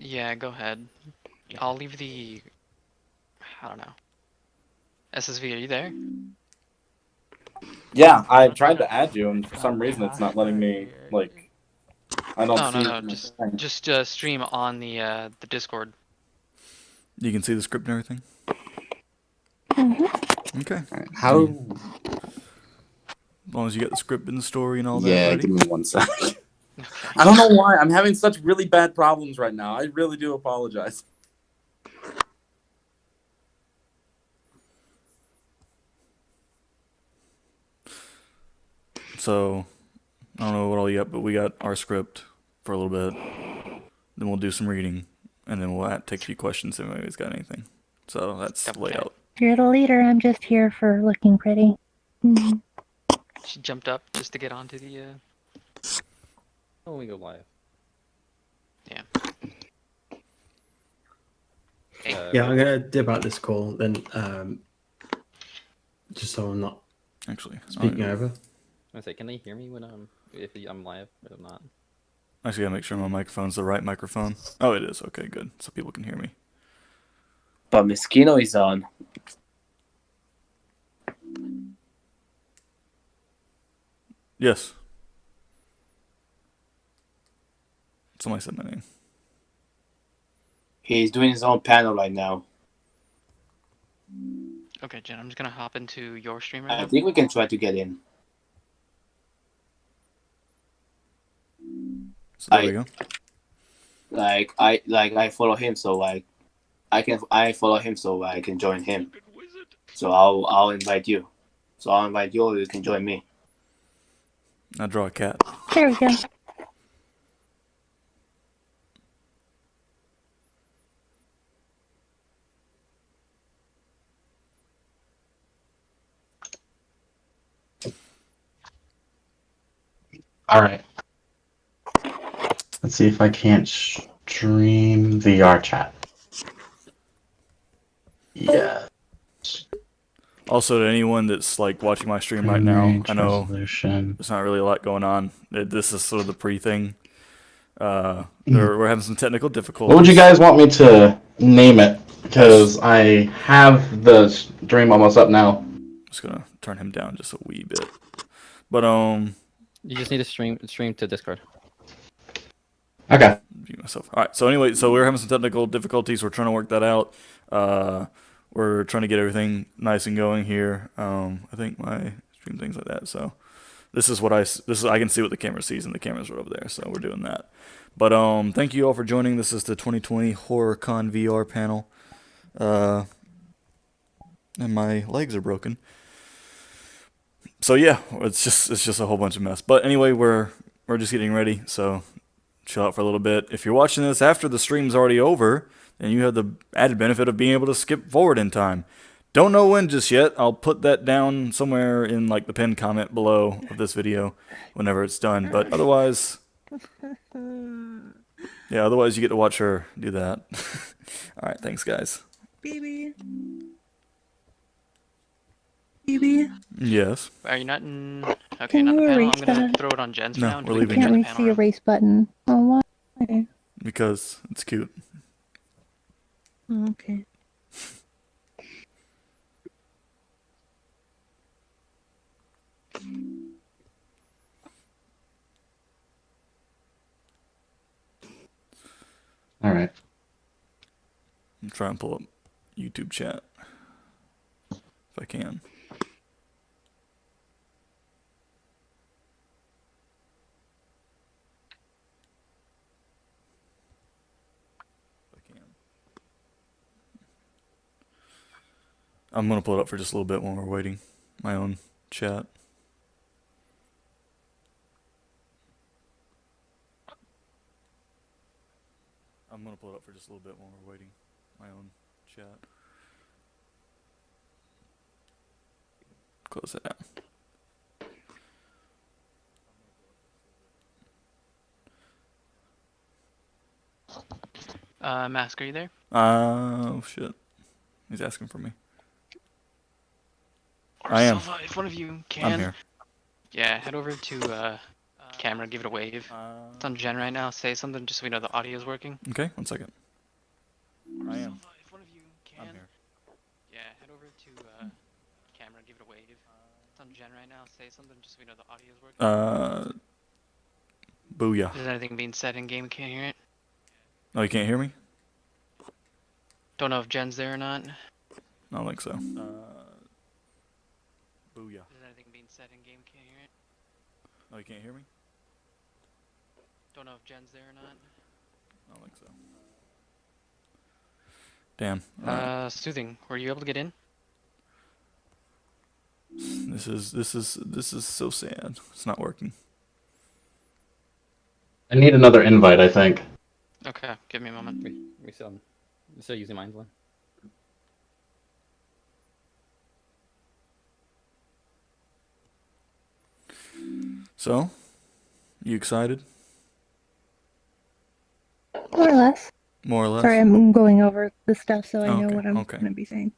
Yeah, go ahead. I'll leave the... I don't know. SSV, are you there? Yeah, I tried to add you, and for some reason it's not letting me, like, I don't Oh, no, see no, my just thing. just stream on the Discord. You can see the script and everything? Okay. Right, how... As long as you got the script and the story and all that Yeah, ready. give me 1 sec. Okay. I don't know why. I'm having such really bad problems right now. I really do apologize. So, I don't know what all you got, but we got our script for a little bit. Then we'll do some reading, and then we'll take a few questions if anybody's got anything. So that's the layout. You're the leader. I'm just here for looking pretty. She jumped up just to get onto the... Oh, we go live. Yeah. Yeah, I'm gonna dip out this call then, just so I'm not Actually speaking over. I say, can they hear me when I'm live, but I'm not? Actually, gotta make sure my microphone's the right microphone. Oh, it is. Okay, good. So people can hear me. But Miskino is on. Yes. Somebody said my name. He's doing his own panel right now. Okay, Jen, I'm just gonna hop into your stream right I now. think we can try to get in. So there we go. I follow him, so I follow him so I can join him. So I'll invite you. So I'll invite you, or you can join me. I draw a cat. There we go. All right. Let's see if I can't stream VR chat. Yeah. Also, to anyone that's like watching my stream right now, I know resolution. there's not really a lot going on. This is sort of the pre-thing. We're having some technical difficulties. What would you guys want me to name it? Because I have the stream almost up now. Just gonna turn him down just a wee bit. But You just need to stream to Discord. Okay. View myself. All right. So anyway, so we're having some technical difficulties. We're trying to work that out. We're trying to get everything nice and going here. I think my stream things like that. So this is I can see what the camera sees, and the camera's right over there. So we're doing that. But thank you all for joining. This is the 2020 HorrorConVR panel. And my legs are broken. So yeah, it's just a whole bunch of mess. But anyway, we're just getting ready. So chill out for a little bit. If you're watching this after the stream's already over, then you have the added benefit of being able to skip forward in time. Don't know when just yet. I'll put that down somewhere in like the pinned comment below of this video whenever it's done. But otherwise, yeah, otherwise you get to watch her do that. All right, thanks guys. Baby. Baby. Yes. Are you not in... Okay, Can not the you panel. erase I'm gonna that? throw it on Jen's No, for now. we're leaving. Can't reach the erase button. Oh, why? Because it's cute. Oh, okay. All right. I'm trying to pull up YouTube chat if I can. I'm going to pull it up for just a little bit when we're waiting. My own chat. I'm going to pull it up for just a little bit when we're waiting. My own chat. Close that down. Mask, are you there? Oh, shit. He's asking for me. Or I am. Silva, if one of you can. I'm here. Yeah, head over to camera, give it a wave. It's on Jen right now. Say something just so we know the audio is working. Okay, 1 second. I am. If one of you can, I'm here. yeah, head over to camera, give it a wave. It's on Jen right now. Say something just so we know the audio is working. Booyah. Is anything being said in game? Can't hear it. Oh, you can't hear me? Don't know if Jen's there or not. I don't think so. Booyah. Is anything being said in game? Can't hear it. Oh, you can't hear me? Don't know if Jen's there or not. I don't think so. Damn. Soothing. Were you able to get in? This is so sad. It's not working. I need another invite, I think. Okay, give me a moment. We still using Mind's one. So, you excited? More or less. More or less? Sorry, I'm going over the stuff so I know Okay, what I'm okay. going to be saying.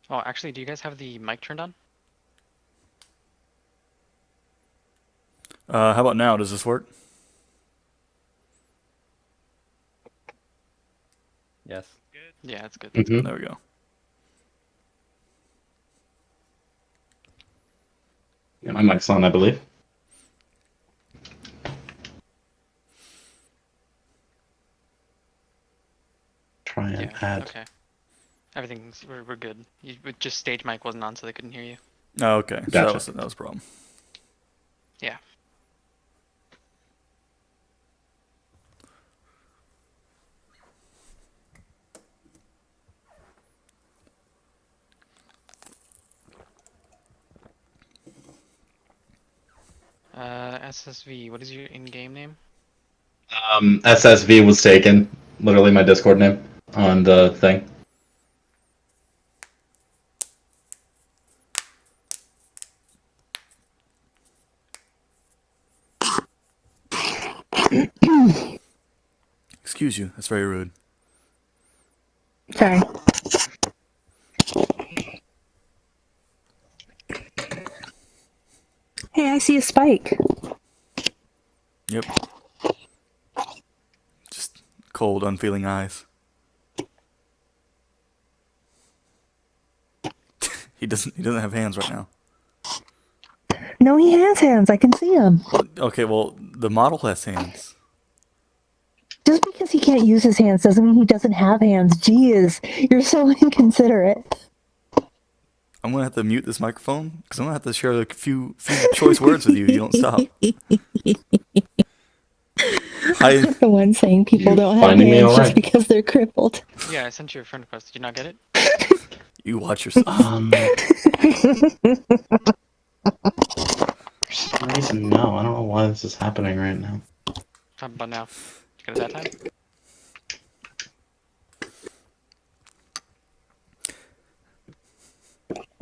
Oh, actually, do you guys have the mic turned on? How about now? Does this work? Yes. Yeah, it's good. Mhm. There we go. Yeah, my mic's on, I believe. Try and Yeah, add. okay. We're good. Just stage mic wasn't on, so they couldn't hear you. Oh, okay. So Gotcha. that was a problem. Yeah. SSV, what is your in-game name? SSV was taken. Literally my Discord name on the thing. Excuse you. That's very rude. Sorry. Hey, I see a spike. Yep. Just cold, unfeeling eyes. He doesn't have hands right now. No, he has hands. I can see him. Okay, well, the model has hands. Just because he can't use his hands doesn't mean he doesn't have hands. Jeez, you're so inconsiderate. I'm gonna have to mute this microphone because I'm gonna have to share a few choice words with you if you don't stop. The one saying people don't have Finding me hands just alright. because they're crippled. Yeah, I sent you a friend request. Did you not get it? You watch yourself. For some reason, no. I don't know why this is happening right now. How about now? Did you get it that time?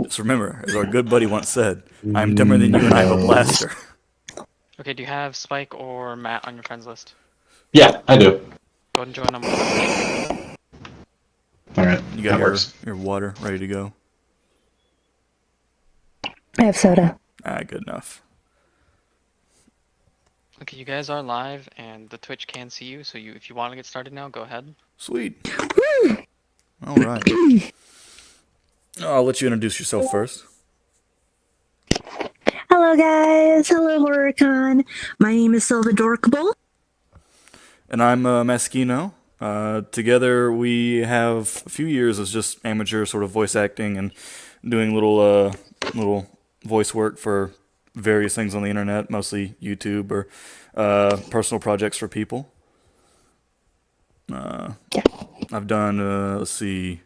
Just remember, as our good buddy once said, I'm dumber than you and I have a blaster. Okay, do you have Spike or Matt on your friends list? Yeah, I do. Go ahead and join them. Alright, You got that works. your water ready to go. I have soda. Ah, good enough. Okay, you guys are live, and the Twitch can see you, so if you want to get started now, go ahead. Sweet. All right. I'll let you introduce yourself first. Hello, guys. Hello, HorrorCon. My name is Silva Dorkable. And I'm Maskino. Together we have a few years as just amateur sort of voice acting and doing little voice work for various things on the internet, mostly YouTube or personal projects for people. I've done, let's see,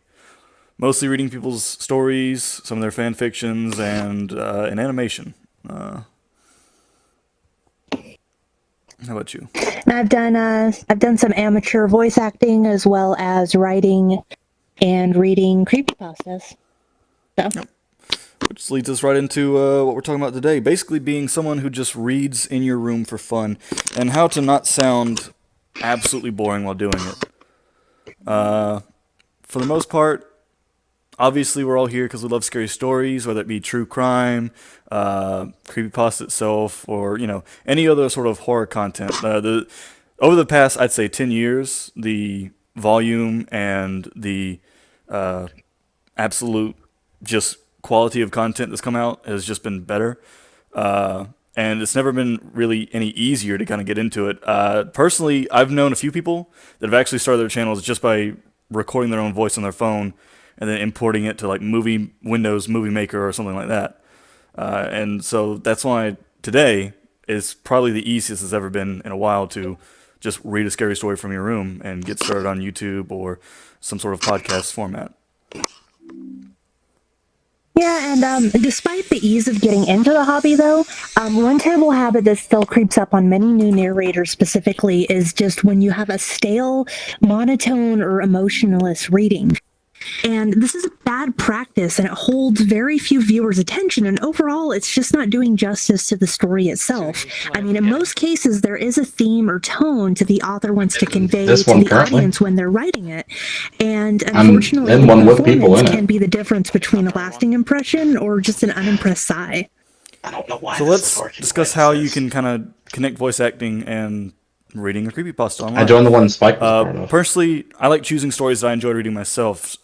mostly reading people's stories, some of their fan fictions, and an animation. How about you? And I've done some amateur voice acting as well as writing and reading creepypastas. So. which leads us right into what we're talking about today. Basically, being someone who just reads in your room for fun, and how to not sound absolutely boring while doing it. For the most part, obviously we're all here because we love scary stories, whether it be true crime, creepypasta itself, or any other sort of horror content. Over the past, I'd say 10 years, the volume and the absolute just quality of content that's come out has just been better. And it's never been really any easier to kind of get into it. Personally, I've known a few people that have actually started their channels just by recording their own voice on their phone and then importing it to like Windows Movie Maker or something like that. And so that's why today is probably the easiest it's ever been in a while to just read a scary story from your room and get started on YouTube or some sort of podcast format. Yeah, and despite the ease of getting into the hobby, though, one terrible habit that still creeps up on many new narrators specifically is just when you have a stale, monotone, or emotionless reading. And this is a bad practice, and it holds very few viewers' attention, and overall, it's just not doing justice to the story itself. I mean, in most cases, there is a theme or tone to the author wants to convey to the audience when they're writing it. And unfortunately, the performance can be the difference between a lasting impression or just an unimpressed sigh. I don't know why. So let's discuss how you can kind of connect voice acting and reading a creepypasta online. I joined the one Spike was part of. Personally, I like choosing stories that I enjoy reading myself.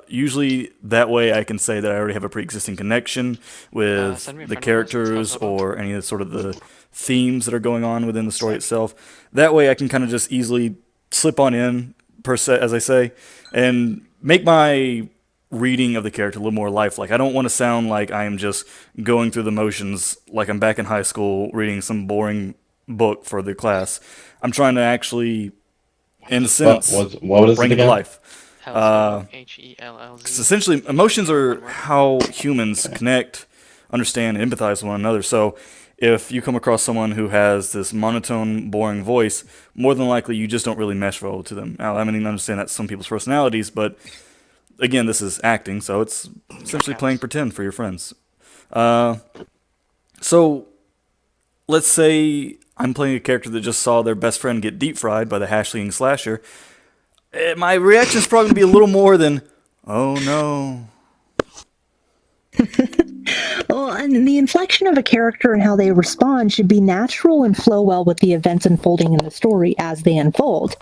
Usually, that way I can say that I already have a pre-existing connection with the characters or any of the sort of the themes that are going on within the story itself. That way I can kind of just easily slip on in, per se, as I say, and make my reading of the character a little more lifelike. I don't want to sound like I am just going through the motions like I'm back in high school reading some boring book for the class. I'm trying to actually, in a sense, bring it to life. Hellz. Essentially, emotions are how humans connect, understand, and empathize with one another. So if you come across someone who has this monotone, boring voice, more than likely you just don't really mesh well to them. Now, I mean, I understand that's some people's personalities, but again, this is acting, so it's essentially playing pretend for your friends. So let's say I'm playing a character that just saw their best friend get deep fried by the hash-slinging slasher. My reaction is probably going to be a little more than, oh no. Well, and the inflection of a character and how they respond should be natural and flow well with the events unfolding in the story as they unfold.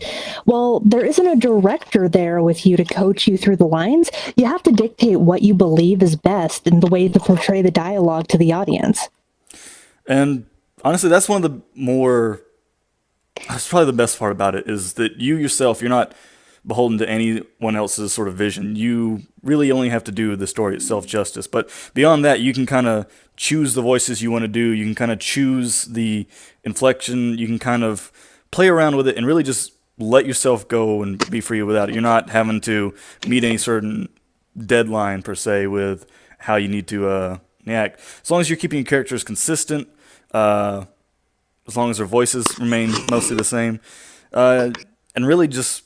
Well, there isn't a director there with you to coach you through the lines. You have to dictate what you believe is best in the way to portray the dialogue to the audience. And honestly, that's one of the that's probably the best part about it, is that you yourself, you're not beholden to anyone else's sort of vision. You really only have to do the story itself justice. But beyond that, you can kind of choose the voices you want to do. You can kind of choose the inflection. You can kind of play around with it and really just let yourself go and be free without it. You're not having to meet any certain deadline, per se, with how you need to act. As long as you're keeping your characters consistent, as long as their voices remain mostly the same, and really just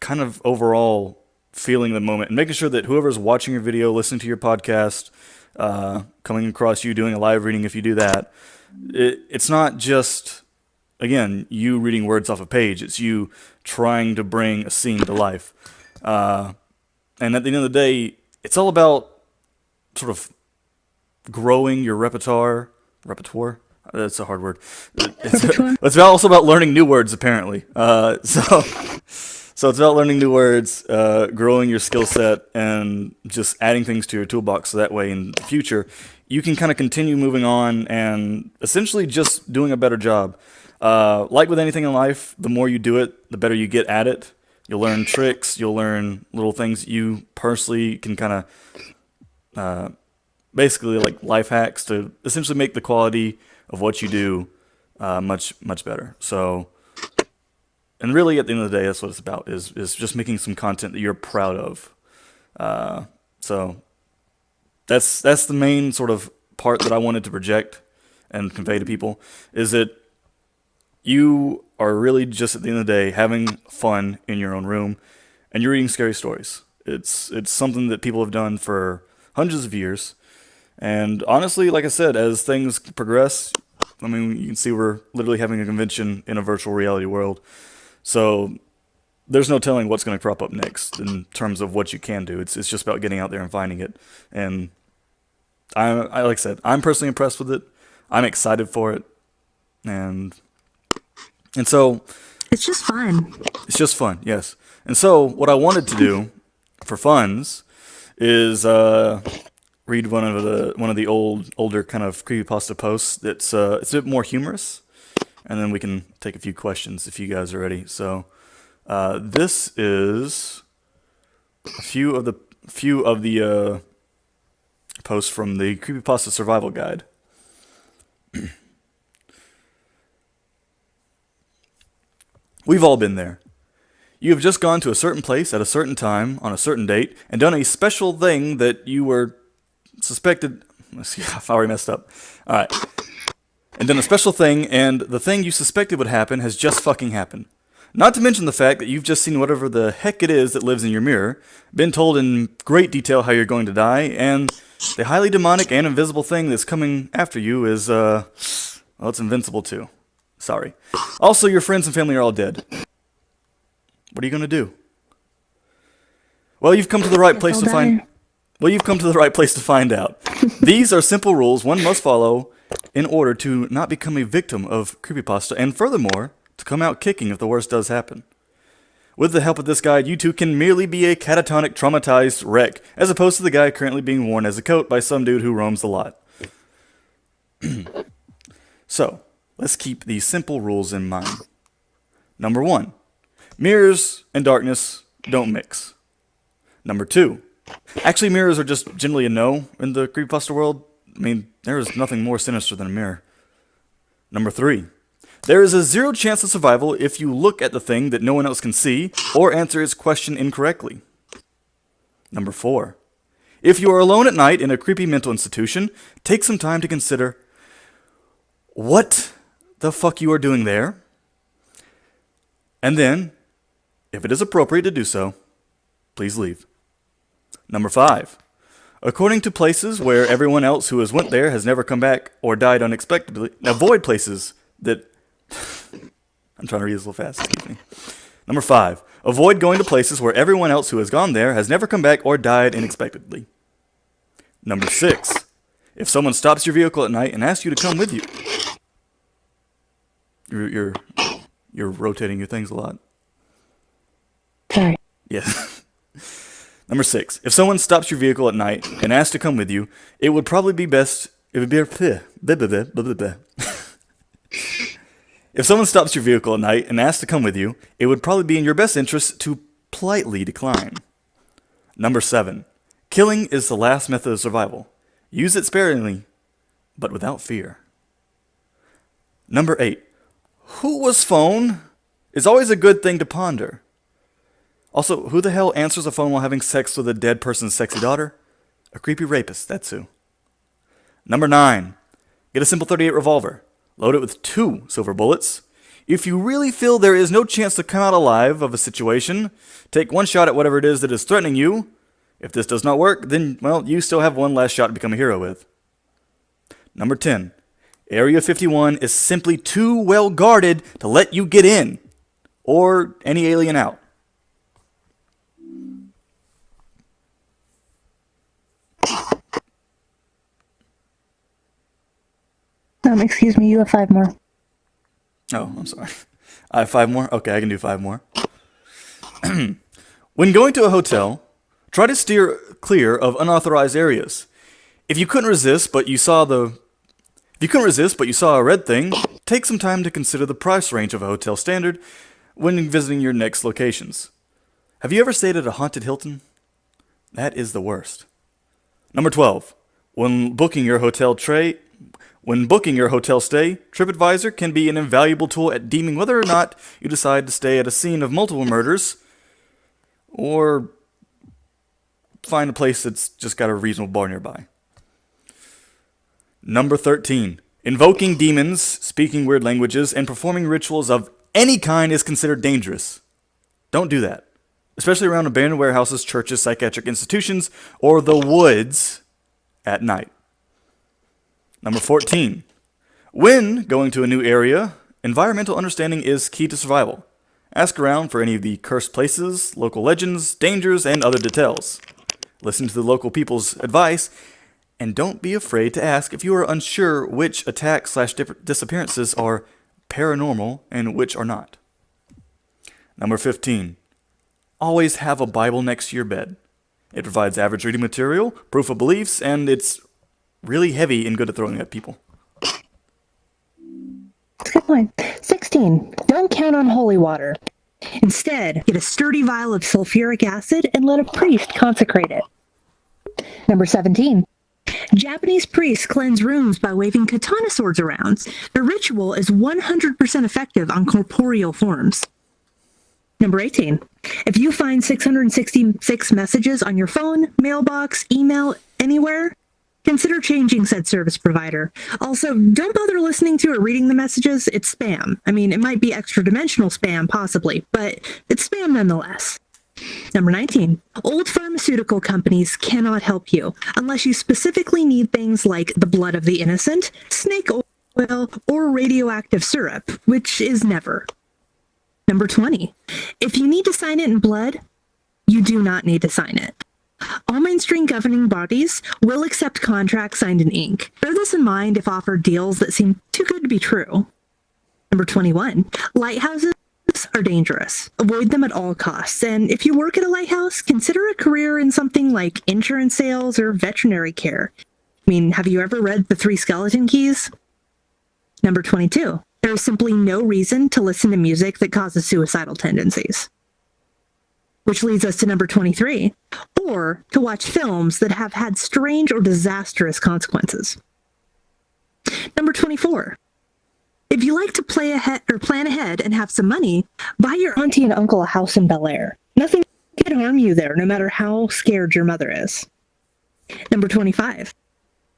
kind of overall feeling the moment and making sure that whoever's watching your video, listening to your podcast, coming across you doing a live reading, if you do that, it's not just, again, you reading words off a page. It's you trying to bring a scene to life. And at the end of the day, it's all about sort of growing your repertoire. That's a hard word. It's also about learning new words, apparently. So it's about learning new words, growing your skill set, and just adding things to your toolbox. So that way, in the future, you can kind of continue moving on and essentially just doing a better job. Like with anything in life, the more you do it, the better you get at it. You'll learn tricks. You'll learn little things you personally can kind of basically like life hacks to essentially make the quality of what you do much better. So, and really at the end of the day, that's what it's about, is just making some content that you're proud of. So that's the main sort of part that I wanted to project and convey to people, is that you are really just at the end of the day having fun in your own room and you're reading scary stories. It's something that people have done for hundreds of years. And honestly, like I said, as things progress, I mean, you can see we're literally having a convention in a virtual reality world. So there's no telling what's going to crop up next in terms of what you can do. It's just about getting out there and finding it. And I like I said, I'm personally impressed with it. I'm excited for it. And so It's just fun. it's just fun, yes. And so what I wanted to do for funs is read one of the older kind of creepypasta posts. It's a bit more humorous, and then we can take a few questions if you guys are ready. So this is a few of the posts from the Creepypasta Survival Guide. We've all been there. You have just gone to a certain place at a certain time on a certain date and done a special thing that you were suspected. Let's see, I've already messed up. All right. And done a special thing, and the thing you suspected would happen has just fucking happened. Not to mention the fact that you've just seen whatever the heck it is that lives in your mirror, been told in great detail how you're going to die, and the highly demonic and invisible thing that's coming after you is, well, it's invincible too. Sorry. Also, your friends and family are all dead. What are you going to do? Well, you've come to the right place to find... Well, you've come to the right place to find out. These are simple rules one must follow in order to not become a victim of creepypasta, and furthermore, to come out kicking if the worst does happen. With the help of this guide, you too can merely be a catatonic, traumatized wreck, as opposed to the guy currently being worn as a coat by some dude who roams the lot. So, let's keep these simple rules in mind. Number 1, mirrors and darkness don't mix. Number 2, actually mirrors are just generally a no in the creepypasta world. I mean, there is nothing more sinister than a mirror. Number 3, there is a 0 chance of survival if you look at the thing that no one else can see or answer its question incorrectly. Number 4, if you are alone at night in a creepy mental institution, take some time to consider what the fuck you are doing there, and then, if it is appropriate to do so, please leave. Number 5, according to places where everyone else who has went there has never come back or died unexpectedly, avoid places that... I'm trying to read this a little fast, excuse me. Number 5, avoid going to places where everyone else who has gone there has never come back or died unexpectedly. Number 6, if someone stops your vehicle at night and asks you to come with you... You're rotating your things a lot. Sorry. Yes. Number 6. If someone stops your vehicle at night and asks to come with you, it would probably be best... If someone stops your vehicle at night and asks to come with you, it would probably be in your best interest to politely decline. Number 7. Killing is the last method of survival. Use it sparingly, but without fear. Number 8. Who was phone is always a good thing to ponder. Also, who the hell answers a phone while having sex with a dead person's sexy daughter? A creepy rapist, that's who. Number 9. Get a simple .38 revolver. Load it with 2 silver bullets. If you really feel there is no chance to come out alive of a situation, take 1 shot at whatever it is that is threatening you. If this does not work, then, well, you still have 1 last shot to become a hero with. Number 10. Area 51 is simply too well guarded to let you get in, or any alien out. Excuse me, you have 5 more. Oh, I'm sorry. I have 5 more? Okay, I can do 5 more. When going to a hotel, try to steer clear of unauthorized areas. If you couldn't resist, but you saw a red thing, take some time to consider the price range of a hotel standard when visiting your next locations. Have you ever stayed at a haunted Hilton? That is the worst. Number 12. When booking your hotel stay, TripAdvisor can be an invaluable tool at deeming whether or not you decide to stay at a scene of multiple murders or find a place that's just got a reasonable bar nearby. Number 13. Invoking demons, speaking weird languages, and performing rituals of any kind is considered dangerous. Don't do that. Especially around abandoned warehouses, churches, psychiatric institutions, or the woods at night. Number 14. When going to a new area, environmental understanding is key to survival. Ask around for any of the cursed places, local legends, dangers, and other details. Listen to the local people's advice, and don't be afraid to ask if you are unsure which attacks/disappearances are paranormal and which are not. Number 15. Always have a Bible next to your bed. It provides average reading material, proof of beliefs, and it's really heavy and good at throwing at people. That's a good point. 16. Don't count on holy water. Instead, get a sturdy vial of sulfuric acid and let a priest consecrate it. Number 17. Japanese priests cleanse rooms by waving katana swords around. The ritual is 100% effective on corporeal forms. Number 18. If you find 666 messages on your phone, mailbox, email, anywhere, consider changing said service provider. Also, don't bother listening to or reading the messages. It's spam. I mean, it might be extra-dimensional spam, possibly, but it's spam nonetheless. Number 19. Old pharmaceutical companies cannot help you unless you specifically need things like the blood of the innocent, snake oil, or radioactive syrup, which is never. Number 20. If you need to sign it in blood, you do not need to sign it. All mainstream governing bodies will accept contracts signed in ink. Bear this in mind if offered deals that seem too good to be true. Number 21. Lighthouses are dangerous. Avoid them at all costs. And if you work at a lighthouse, consider a career in something like insurance sales or veterinary care. I mean, have you ever read The Three Skeleton Keys? Number 22. There is simply no reason to listen to music that causes suicidal tendencies. Which leads us to number 23, or to watch films that have had strange or disastrous consequences. Number 24. If you like to plan ahead and have some money, buy your auntie and uncle a house in Bel Air. Nothing can harm you there, no matter how scared your mother is. Number 25.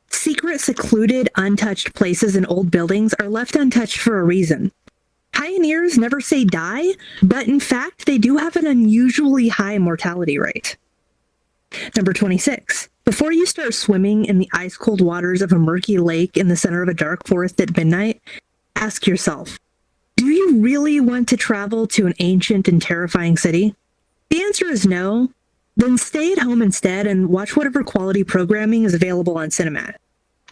Secret, secluded, untouched places in old buildings are left untouched for a reason. Pioneers never say die, but in fact, they do have an unusually high mortality rate. Number 26. Before you start swimming in the ice-cold waters of a murky lake in the center of a dark forest at midnight, ask yourself, do you really want to travel to an ancient and terrifying city? The answer is no. Then stay at home instead and watch whatever quality programming is available on Cinemat,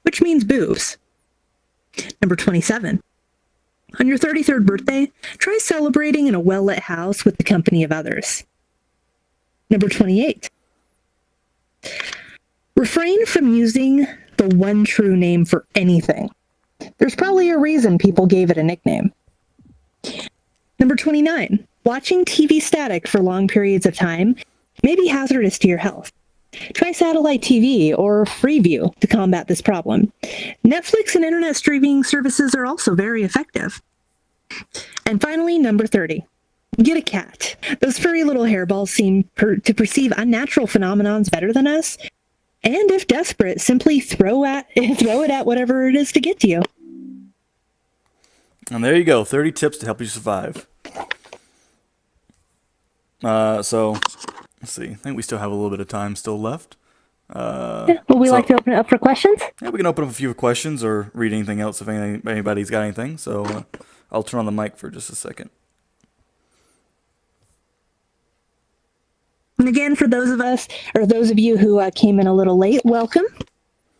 which means boobs. Number 27. On your 33rd birthday, try celebrating in a well-lit house with the company of others. Number 28. Refrain from using the one true name for anything. There's probably a reason people gave it a nickname. Number 29. Watching TV static for long periods of time may be hazardous to your health. Try satellite TV or Freeview to combat this problem. Netflix and internet streaming services are also very effective. And finally, number 30. Get a cat. Those furry little hairballs seem to perceive unnatural phenomenons better than us. And if desperate, simply throw it at whatever it is to get to you. And there you go, 30 tips to help you survive. So, let's see. I think we still have a little bit of time still left. Would we like to open it up for questions? Yeah, we can open up a few questions or read anything else if anybody's got anything. So, I'll turn on the mic for just a second. And again, for those of you who came in a little late, welcome.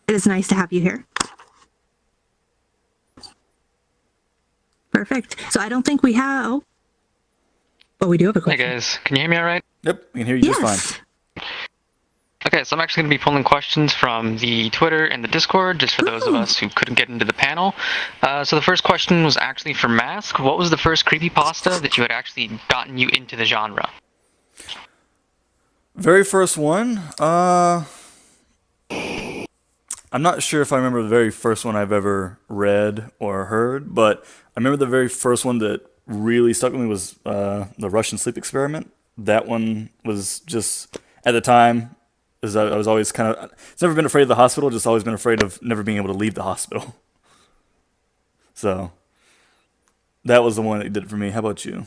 It is nice to have you here. Perfect. So I don't think we have... Oh, we do have a question. Hey guys, can you hear me all right? Yep, we can hear you just fine. Okay, so I'm actually going to be pulling questions from the Twitter and the Discord, just for those of us who couldn't get into the panel. So the first question was actually for Mask. What was the first creepypasta that you had actually gotten you into the genre? Very first one, I'm not sure if I remember the very first one I've ever read or heard, but I remember the very first one that really stuck with me was the Russian sleep experiment. That one was just, at the time, I was always kind of, I've never been afraid of the hospital, just always been afraid of never being able to leave the hospital. So, that was the one that did it for me. How about you?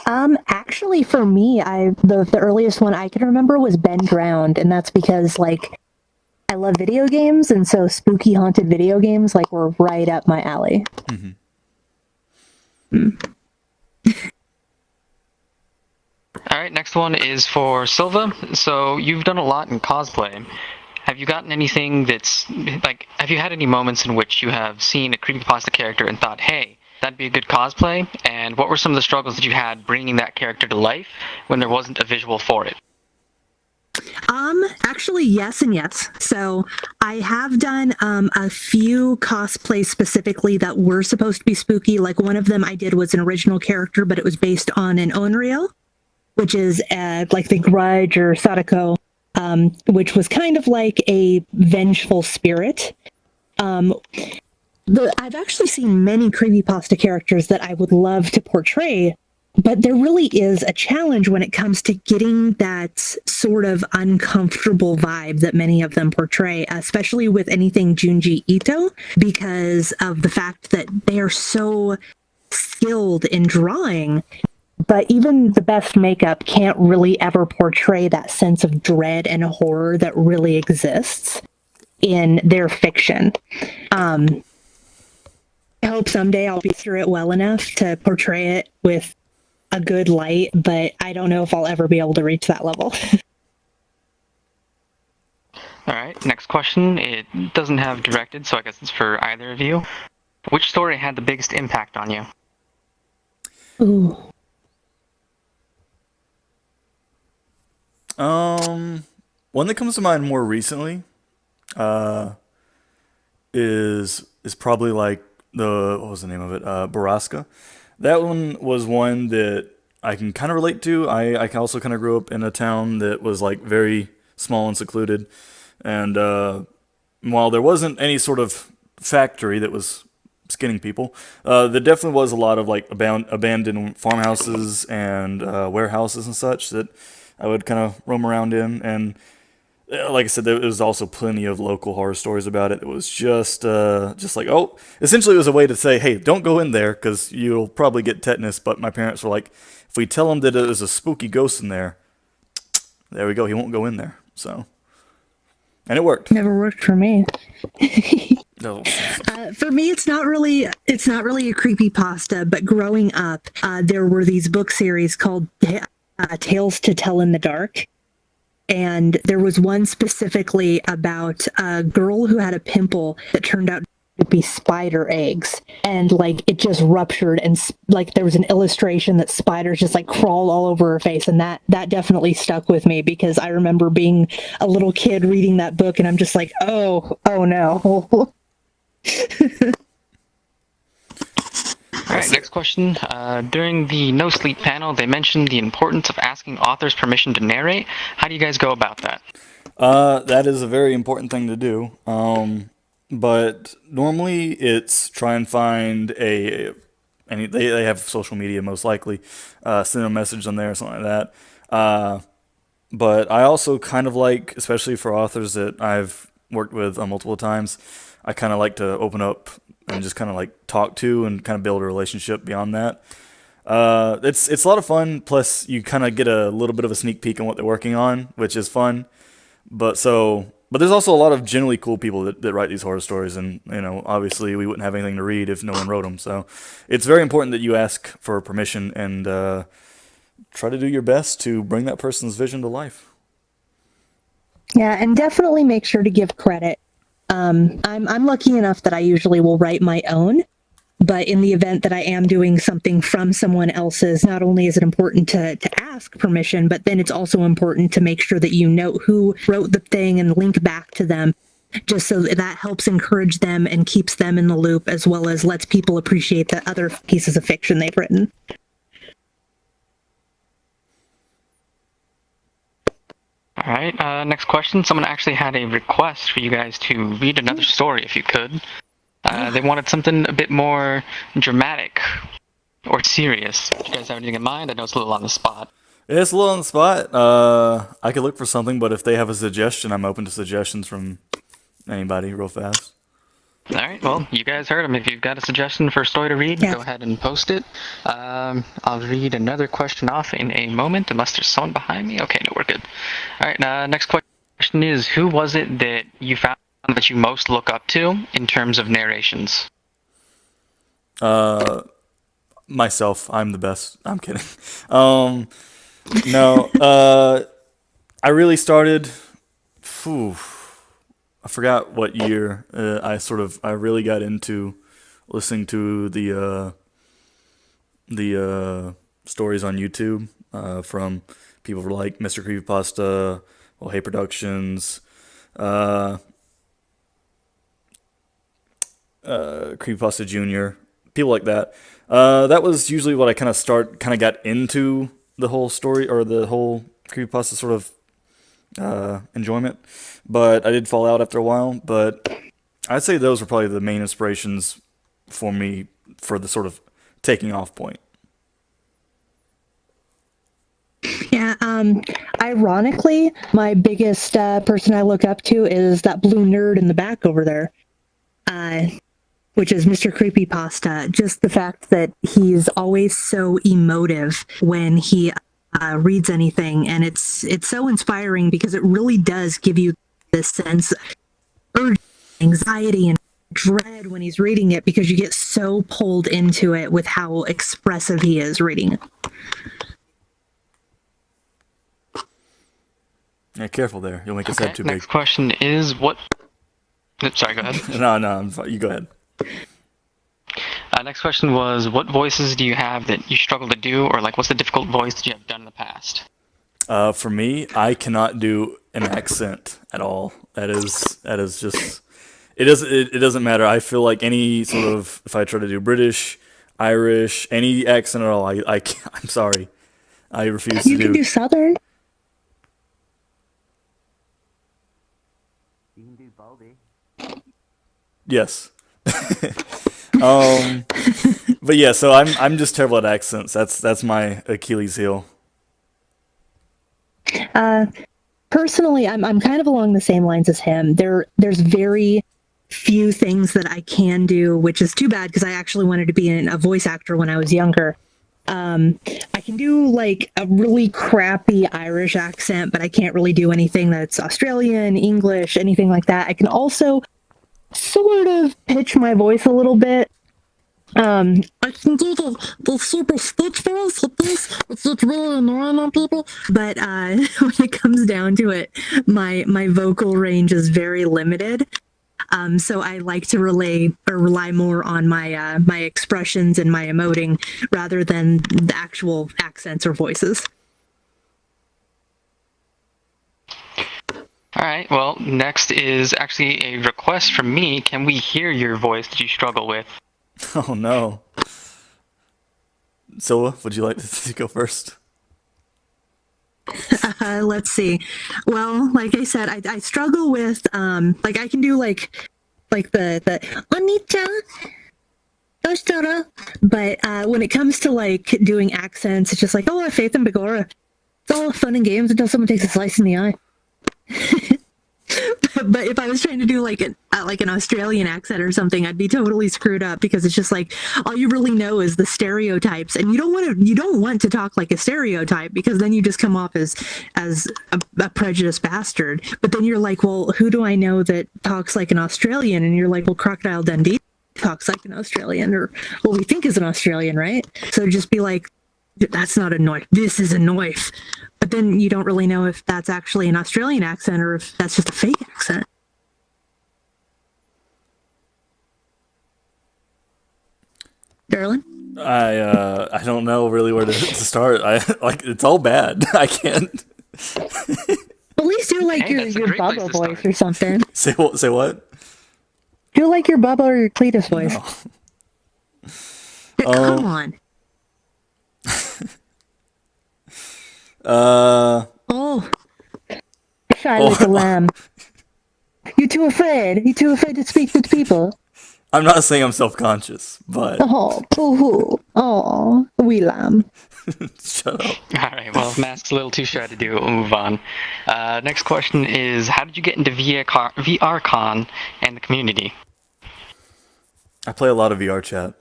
Actually, for me, the earliest one I can remember was Ben Drowned, and that's because like I love video games, and so spooky haunted video games like were right up my alley. All right, next one is for Silva. So you've done a lot in cosplay. Have you gotten anything that's like? Have you had any moments in which you have seen a creepypasta character and thought, "Hey, that'd be a good cosplay"? And what were some of the struggles that you had bringing that character to life when there wasn't a visual for it? Actually, yes and yes. So I have done a few cosplays specifically that were supposed to be spooky. Like one of them I did was an original character, but it was based on an Onryo, which is like the Grudge or Sadako, which was kind of like a vengeful spirit. I've actually seen many creepypasta characters that I would love to portray, but there really is a challenge when it comes to getting that sort of uncomfortable vibe that many of them portray, especially with anything Junji Ito, because of the fact that they are so skilled in drawing. But even the best makeup can't really ever portray that sense of dread and horror that really exists in their fiction. I hope someday I'll be through it well enough to portray it with a good light, but I don't know if I'll ever be able to reach that level. All right, next question. It doesn't have directed, so I guess it's for either of you. Which story had the biggest impact on you? Ooh. One that comes to mind more recently, is probably like what was the name of it? Baraska. That one was one that I can kind of relate to. I also kind of grew up in a town that was like very small and secluded, and while there wasn't any sort of factory that was skinning people, there definitely was a lot of like abandoned farmhouses and warehouses and such that I would kind of roam around in. And like I said, there was also plenty of local horror stories about it. It was just like, oh, essentially it was a way to say, hey, don't go in there because you'll probably get tetanus. But my parents were like, if we tell him that there's a spooky ghost in there, there we go, he won't go in there. So, and it worked. Never worked for me. No. For me, it's not really a creepypasta, but growing up, there were these book series called Tales to Tell in the Dark. And there was one specifically about a girl who had a pimple that turned out to be spider eggs. And like it just ruptured, and like there was an illustration that spiders just like crawled all over her face. And that definitely stuck with me because I remember being a little kid reading that book and I'm just like, oh no. All right, next question. During the No Sleep panel, they mentioned the importance of asking authors permission to narrate. How do you guys go about that? That is a very important thing to do. But normally it's try and find they have social media most likely, send a message on there or something like that. But I also kind of like, especially for authors that I've worked with multiple times, I kind of like to open up and just kind of like talk to and kind of build a relationship beyond that. It's a lot of fun. Plus, you kind of get a little bit of a sneak peek on what they're working on, which is fun. But there's also a lot of generally cool people that write these horror stories, and obviously we wouldn't have anything to read if no one wrote them. So it's very important that you ask for permission and try to do your best to bring that person's vision to life. Yeah, and definitely make sure to give credit. I'm lucky enough that I usually will write my own, but in the event that I am doing something from someone else's, not only is it important to ask permission, but then it's also important to make sure that you know who wrote the thing and link back to them, just so that helps encourage them and keeps them in the loop, as well as lets people appreciate the other pieces of fiction they've written. All right, next question. Someone actually had a request for you guys to read another story, if you could. They wanted something a bit more dramatic or serious. Do you guys have anything in mind? I know it's a little on the spot. It's a little on the spot. I could look for something, but if they have a suggestion, I'm open to suggestions from anybody real fast. All right, well, you guys heard him. If you've got a suggestion for a story to read, Yeah. go ahead and post it. I'll read another question off in a moment, unless there's someone behind me. Okay, no, we're good. All right, next question is, who was it that you found that you most look up to in terms of narrations? Myself. I'm the best. I'm kidding. No. I really started. Phew, I forgot what year. I really got into listening to the stories on YouTube from people like Mr. Creepypasta, well, Hey Productions, Creepypasta Junior, people like that. That was usually what I kind of got into the whole story or the whole Creepypasta sort of enjoyment. But I did fall out after a while. But I'd say those were probably the main inspirations for me for the sort of taking off point. Yeah, ironically, my biggest person I look up to is that blue nerd in the back over there, which is Mr. Creepypasta. Just the fact that he's always so emotive when he reads anything, and it's so inspiring because it really does give you this sense of anxiety and dread when he's reading it because you get so pulled into it with how expressive he is reading it. Yeah, careful there. You'll make his head too big. Next question is what... Sorry, go ahead. No, I'm fine. You go ahead. Next question was, what voices do you have that you struggle to do, or like what's the difficult voice that you have done in the past? For me, I cannot do an accent at all. That is just... It doesn't matter. I feel like any sort of... If I try to do British, Irish, any accent at all, I can't, I'm sorry. I refuse to do... You can do Southern. Yes. But yeah, so I'm just terrible at accents. That's my Achilles heel. Personally, I'm kind of along the same lines as him. There's very few things that I can do, which is too bad because I actually wanted to be a voice actor when I was younger. I can do like a really crappy Irish accent, but I can't really do anything that's Australian, English, anything like that. I can also sort of pitch my voice a little bit. I can do the super stitch voice with this. It's just really annoying on people. But when it comes down to it, my vocal range is very limited. So I like to rely more on my my expressions and my emoting rather than the actual accents or voices. All right, well, next is actually a request from me. Can we hear your voice that you struggle with? Oh no. Silva, would you like to go first? Let's see. Well, like I said, I struggle with like I can do like the Anita, Dostara, but when it comes to like doing accents, it's just like, oh, Faith and Begora. It's all fun and games until someone takes a slice in the eye. But if I was trying to do like an Australian accent or something, I'd be totally screwed up because it's just like all you really know is the stereotypes, and you don't want to talk like a stereotype because then you just come off as a prejudiced bastard. But then you're like, well, who do I know that talks like an Australian? And you're like, well, Crocodile Dundee talks like an Australian, or what we think is an Australian, right? So just be like, that's not a knife. This is a knife. But then you don't really know if that's actually an Australian accent or if that's just a fake accent. Darlin? I don't know really where to start. I like it's all bad. I can't. At least do like Hey, that's a your great place Bubba to voice start. or something. Say what? Do like your Bubba or your Cletus voice. No. Come on. Oh. Shy like a lamb. You too afraid? You too afraid to speak to people? I'm not saying I'm self-conscious, but Oh, boo-hoo. Oh, wee lamb. shut up. All right, well, Mask's a little too shy to do it. We'll move on. Next question is, how did you get into VRCon and the community? I play a lot of VR chat.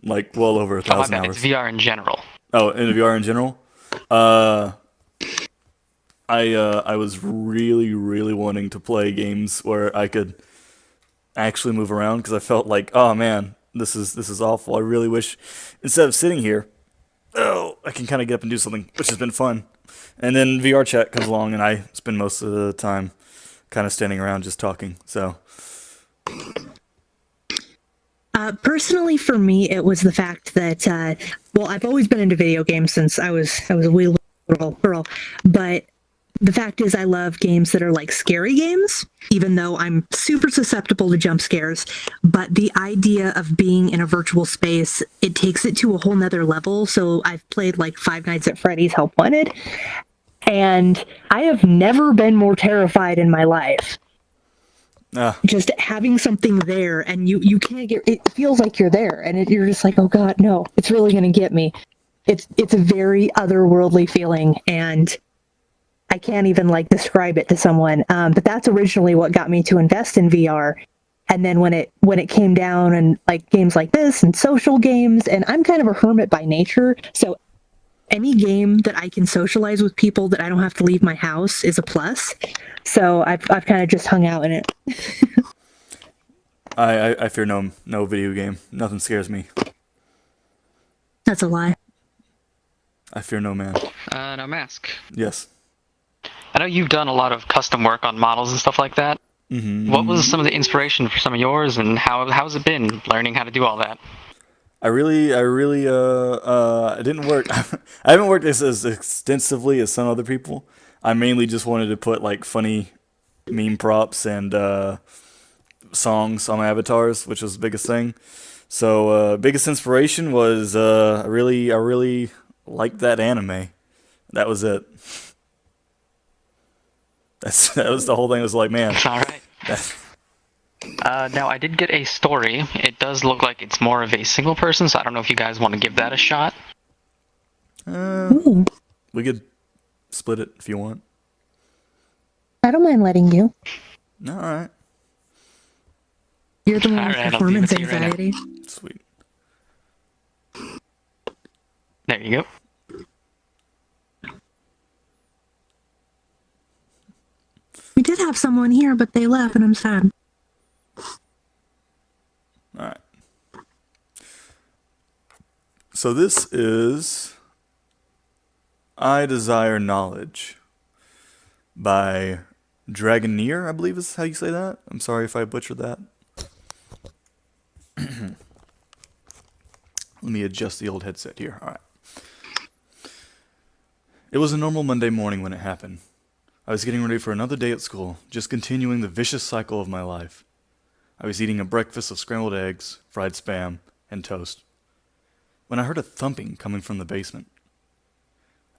Like, well over 1,000 bad, hours. it's VR in general. Oh, in VR in general? I was really wanting to play games where I could actually move around, because I felt like, oh man, this is awful. I really wish, instead of sitting here, I can kind of get up and do something, which has been fun. And then VR chat comes along, and I spend most of the time kind of standing around just talking. So, personally, for me, it was the fact that well, I've always been into video games since I was a wee little girl, but the fact is, I love games that are like scary games, even though I'm super susceptible to jump scares. But the idea of being in a virtual space, it takes it to a whole nother level. So I've played like Five Nights at Freddy's Help Wanted, and I have never been more terrified in my life. Just having something there, and you can't get, it feels like you're there, and you're just like, oh god, no, it's really going to get me. It's a very otherworldly feeling, and I can't even like describe it to someone. But that's originally what got me to invest in VR. And then when it came down, and like games like this and social games, and I'm kind of a hermit by nature, so any game that I can socialize with people that I don't have to leave my house is a plus. So I've kind of just hung out in it. I fear no video game. Nothing scares me. That's a lie. I fear no man. Now, Mask. Yes. I know you've done a lot of custom work on models and stuff like that. Mm-hmm. What was some of the inspiration for some of yours, and how's it been learning how to do all that? I didn't work. I haven't worked as extensively as some other people. I mainly just wanted to put like funny meme props and songs on my avatars, which was the biggest thing. So biggest inspiration was I really liked that anime. That was it. That was the whole thing. It was like, man. All right. Now, I did get a story. It does look like it's more of a single person, so I don't know if you guys want to give that a shot. We could split it if you want. I don't mind letting you. All right. You're the one with Alright, I'll performance leave it to you right now. anxiety. Sweet. There you go. We did have someone here, but they left, and I'm sad. All right. So this is I Desire Knowledge by Dragoneer, I believe is how you say that. I'm sorry if I butchered that. Let me adjust the old headset here. All right. It was a normal Monday morning when it happened. I was getting ready for another day at school, just continuing the vicious cycle of my life. I was eating a breakfast of scrambled eggs, fried spam, and toast, when I heard a thumping coming from the basement.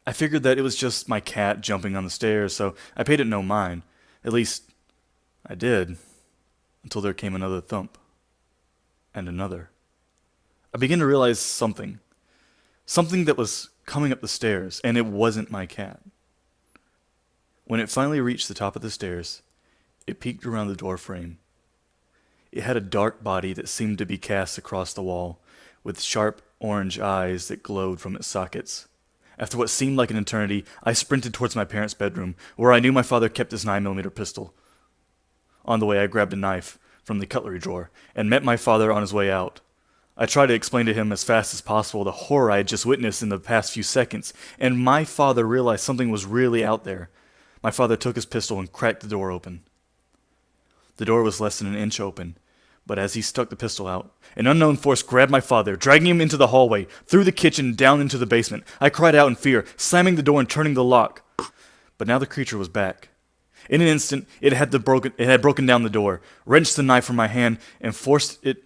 I figured that it was just my cat jumping on the stairs, so I paid it no mind. At least, I did, until there came another thump. And another. I began to realize something. Something that was coming up the stairs, and it wasn't my cat. When it finally reached the top of the stairs, it peeked around the door frame. It had a dark body that seemed to be cast across the wall, with sharp orange eyes that glowed from its sockets. After what seemed like an eternity, I sprinted towards my parents' bedroom, where I knew my father kept his 9mm pistol. On the way, I grabbed a knife from the cutlery drawer and met my father on his way out. I tried to explain to him as fast as possible the horror I had just witnessed in the past few seconds, and my father realized something was really out there. My father took his pistol and cracked the door open. The door was less than an inch open, but as he stuck the pistol out, an unknown force grabbed my father, dragging him into the hallway, through the kitchen, down into the basement. I cried out in fear, slamming the door and turning the lock. But now the creature was back. In an instant, it had broken down the door, wrenched the knife from my hand, and forced it...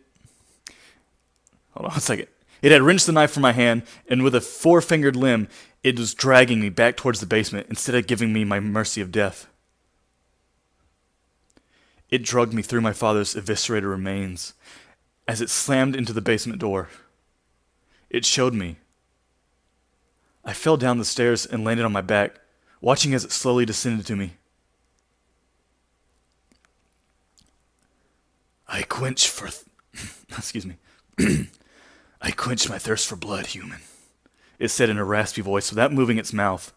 Hold on a second. It had wrenched the knife from my hand, and with a four-fingered limb, it was dragging me back towards the basement instead of giving me my mercy of death. It dragged me through my father's eviscerated remains as it slammed into the basement door. It showed me. I fell down the stairs and landed on my back, watching as it slowly descended to me. I quench Excuse me. I quench my thirst for blood, human. It said in a raspy voice without moving its mouth.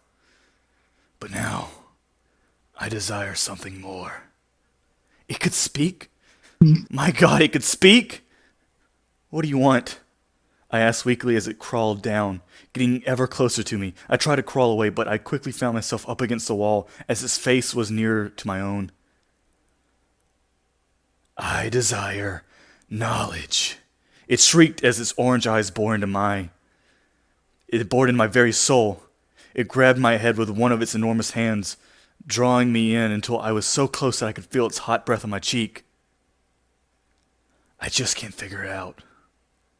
But now, I desire something more. It could speak? My God, it could speak? What do you want? I asked weakly as it crawled down, getting ever closer to me. I tried to crawl away, but I quickly found myself up against the wall as its face was nearer to my own. I desire knowledge. It shrieked as its orange eyes bored into mine. It bored in my very soul. It grabbed my head with one of its enormous hands, drawing me in until I was so close that I could feel its hot breath on my cheek. I just can't figure it out,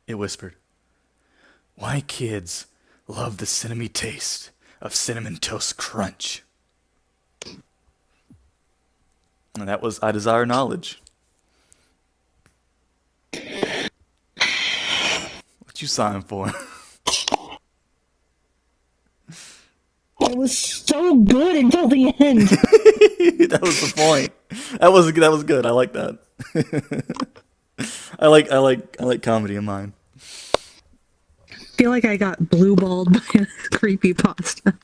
it whispered. Why kids love the cinnamony taste of Cinnamon Toast Crunch. And that was I Desire Knowledge. What you signed for? It was so good until the end. That was the point. That was good. I like that. I like comedy in mine. I feel like I got blue balled by a creepypasta.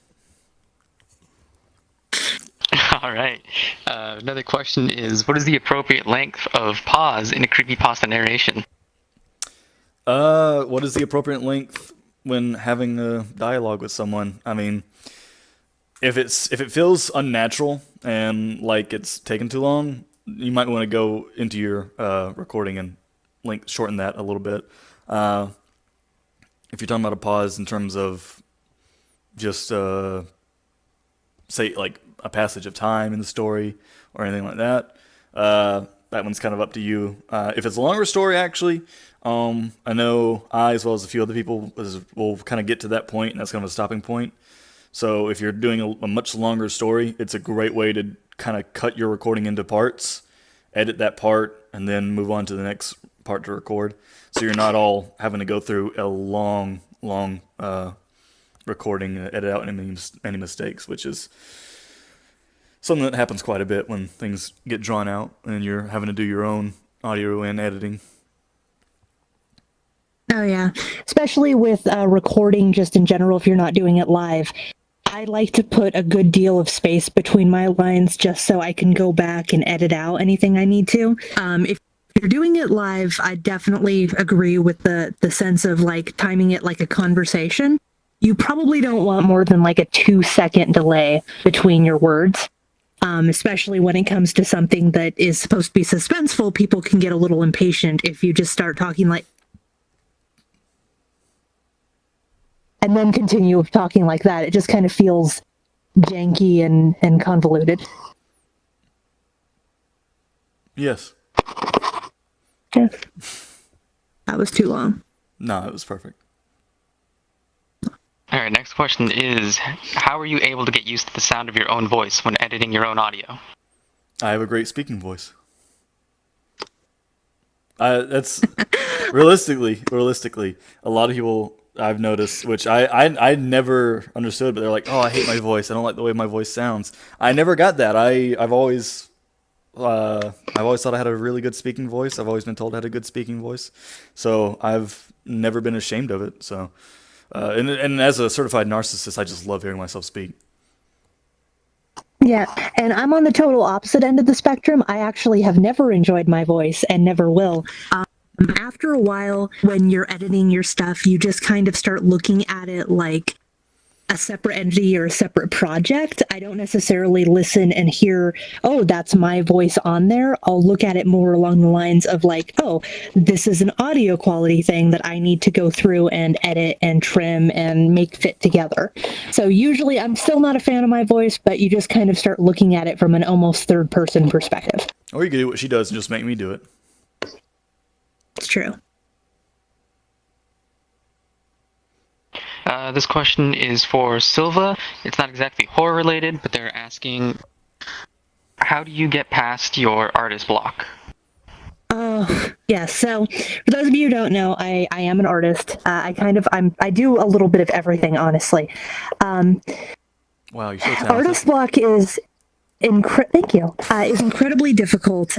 All right. Another question is, what is the appropriate length of pause in a creepypasta narration? What is the appropriate length when having a dialogue with someone? I mean, if it feels unnatural and like it's taken too long, you might want to go into your recording and shorten that a little bit. If you're talking about a pause in terms of just say like a passage of time in the story or anything like that, that one's kind of up to you. If it's a longer story, actually, I know I, as well as a few other people, will kind of get to that point, and that's kind of a stopping point. So if you're doing a much longer story, it's a great way to kind of cut your recording into parts, edit that part, and then move on to the next part to record. So you're not all having to go through a long recording, edit out any mistakes, which is something that happens quite a bit when things get drawn out and you're having to do your own audio and editing. Oh yeah, especially with recording just in general if you're not doing it live. I like to put a good deal of space between my lines just so I can go back and edit out anything I need to. If you're doing it live, I definitely agree with the sense of like timing it like a conversation. You probably don't want more than like a 2-second delay between your words. Especially when it comes to something that is supposed to be suspenseful, people can get a little impatient if you just start talking like and then continue talking like that. It just kind of feels janky and convoluted. Yes. Yes. That was too long. No, it was perfect. All right, next question is, how are you able to get used to the sound of your own voice when editing your own audio? I have a great speaking voice. That's realistically, a lot of people I've noticed, which I never understood, but they're like, "Oh, I hate my voice. I don't like the way my voice sounds." I never got that. I've always thought I had a really good speaking voice. I've always been told I had a good speaking voice, so I've never been ashamed of it. So, and as a certified narcissist, I just love hearing myself speak. Yeah, and I'm on the total opposite end of the spectrum. I actually have never enjoyed my voice and never will. After a while, when you're editing your stuff, you just kind of start looking at it like a separate entity or a separate project. I don't necessarily listen and hear, oh, that's my voice on there. I'll look at it more along the lines of like, oh, this is an audio quality thing that I need to go through and edit and trim and make fit together. So usually I'm still not a fan of my voice, but you just kind of start looking at it from an almost third person perspective. Or you can do what she does and just make me do it. It's true. This question is for Silva. It's not exactly horror related, but they're asking, how do you get past your artist block? Oh, yeah. So for those of you who don't know, I am an artist. I do a little bit of everything, honestly. Wow, you're so talented. Artist block is thank you. Is incredibly difficult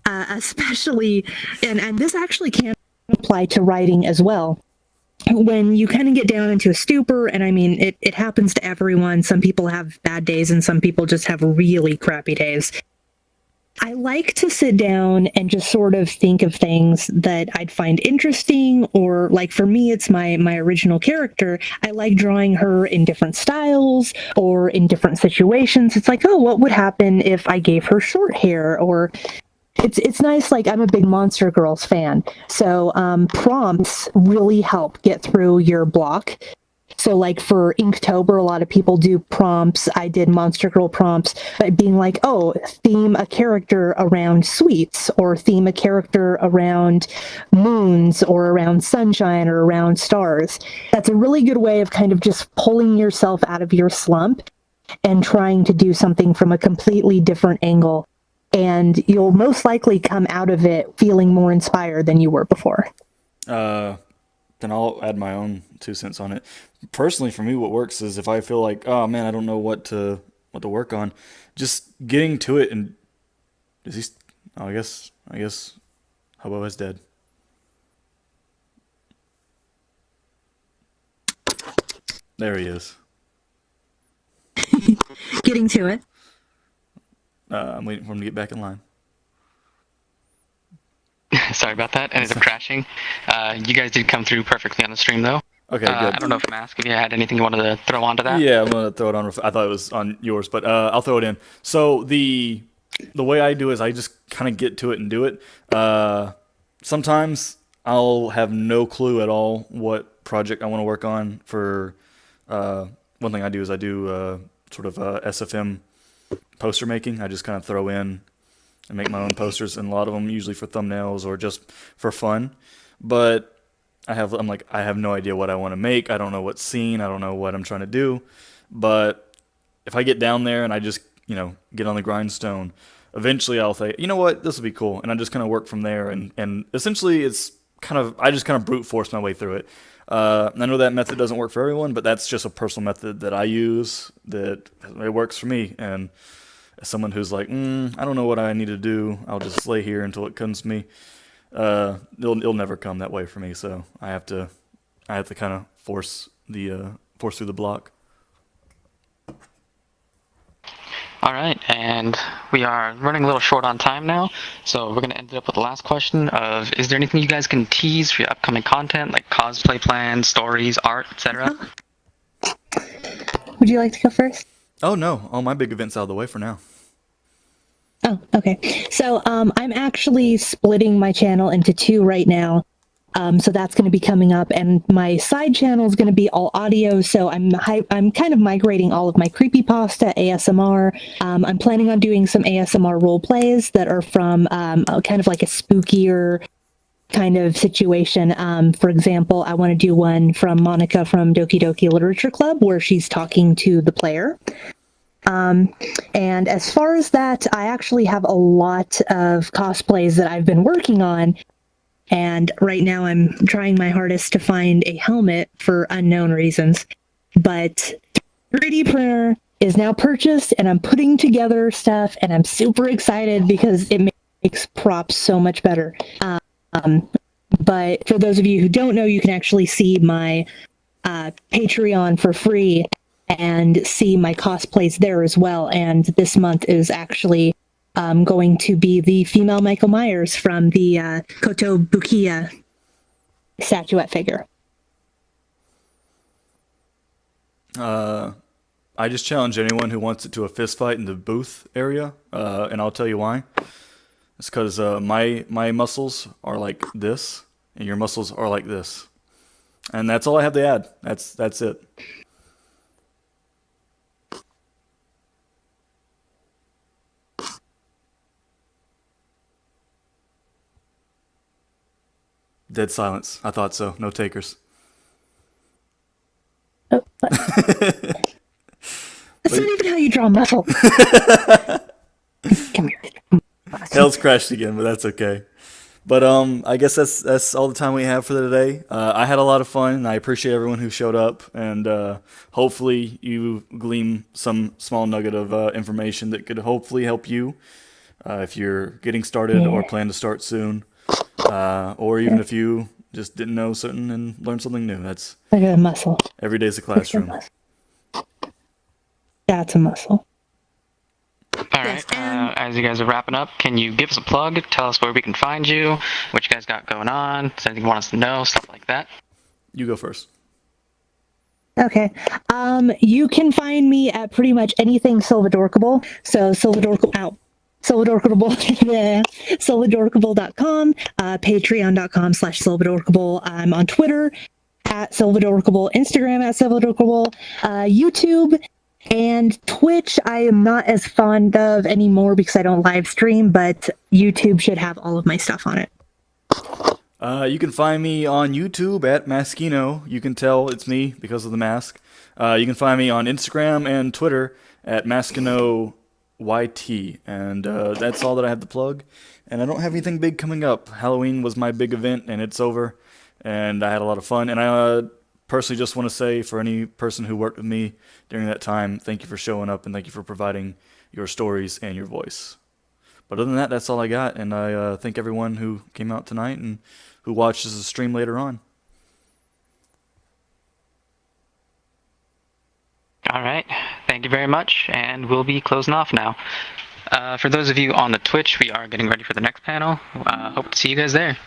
especially, and this actually can apply to writing as well. When you kind of get down into a stupor, and I mean, it happens to everyone. Some people have bad days and some people just have really crappy days. I like to sit down and just sort of think of things that I'd find interesting, or like for me, it's my original character. I like drawing her in different styles or in different situations. It's like, oh, what would happen if I gave her short hair? Or it's nice. Like, I'm a big Monster Girls fan, so prompts really help get through your block. So like for Inktober, a lot of people do prompts. I did Monster Girl prompts, but being like, oh, theme a character around sweets, or theme a character around moons, or around sunshine, or around stars. That's a really good way of kind of just pulling yourself out of your slump and trying to do something from a completely different angle. And you'll most likely come out of it feeling more inspired than you were before. Then I'll add my own 2 cents on it. Personally, for me, what works is if I feel like, oh man, I don't know what to work on, just getting to it. And is he? Oh, I guess Hobo is dead. There he is. Getting to it. I'm waiting for him to get back in line. Sorry about that. Ended up crashing. You guys did come through perfectly on the stream, though. Okay, good. I don't know if Mask, if you had anything you wanted to throw onto that. Yeah, I'm gonna throw it on. I thought it was on yours, but I'll throw it in. So the way I do is I just kind of get to it and do it. Sometimes I'll have no clue at all what project I want to work on. For one thing I do is I do sort of SFM poster making. I just kind of throw in and make my own posters, and a lot of them usually for thumbnails or just for fun. But I'm like, I have no idea what I want to make. I don't know what scene. I don't know what I'm trying to do. But if I get down there and I just, get on the grindstone, eventually I'll say, you know what, this will be cool. And I just kind of work from there. And essentially I just kind of brute force my way through it. I know that method doesn't work for everyone, but that's just a personal method that I use that it works for me. And as someone who's like, I don't know what I need to do, I'll just lay here until it comes to me. It'll never come that way for me, so I have to kind of force through the block. All right, and we are running a little short on time now, so we're going to end it up with the last question of, is there anything you guys can tease for your upcoming content, like cosplay plans, stories, art, etc.? Would you like to go first? Oh, no. All my big events out of the way for now. Oh, okay. So I'm actually splitting my channel into 2 right now. So that's going to be coming up, and my side channel is going to be all audio. So I'm kind of migrating all of my creepypasta ASMR. I'm planning on doing some ASMR role plays that are from kind of like a spookier kind of situation. For example, I want to do one from Monica from Doki Doki Literature Club, where she's talking to the player. And as far as that, I actually have a lot of cosplays that I've been working on. And right now I'm trying my hardest to find a helmet for unknown reasons. But 3D printer is now purchased, and I'm putting together stuff, and I'm super excited because it makes props so much better. But for those of you who don't know, you can actually see my Patreon for free and see my cosplays there as well. And this month is actually going to be the female Michael Myers from the Kotobukiya statuette figure. I just challenge anyone who wants it to a fist fight in the booth area, and I'll tell you why. It's because my muscles are like this, and your muscles are like this, and that's all I have to add. That's it. Dead silence. I thought so. No takers. Oh, that's not even how you draw muscle. Come here. Hell's crashed again, but that's okay. But I guess that's all the time we have for today. I had a lot of fun, and I appreciate everyone who showed up. And hopefully you glean some small nugget of information that could hopefully help you if you're getting started or plan to start soon, or even if you just didn't know something and learned something new. That's I got a muscle. every day's a classroom. That's a muscle. All right. As you guys are wrapping up, can you give us a plug? Tell us where we can find you, what you guys got going on, is anything you want us to know, stuff like that. You go first. Okay. You can find me at pretty much anything Silvadorkable. So Silvadorkable, yeah, Silvadorkable.com, patreon.com/Silvadorkable. I'm on Twitter at Silvadorkable, Instagram at Silvadorkable, YouTube and Twitch I am not as fond of anymore because I don't live stream, but YouTube should have all of my stuff on it. You can find me on YouTube at Maskino. You can tell it's me because of the mask. You can find me on Instagram and Twitter at MaskinoYT. And that's all that I have to plug. And I don't have anything big coming up. Halloween was my big event, and it's over. And I had a lot of fun. And I personally just want to say, for any person who worked with me during that time, thank you for showing up, and thank you for providing your stories and your voice. But other than that, that's all I got. And I thank everyone who came out tonight and who watches the stream later on. All right. Thank you very much, and we'll be closing off now. For those of you on the Twitch, we are getting ready for the next panel. Hope to see you guys there.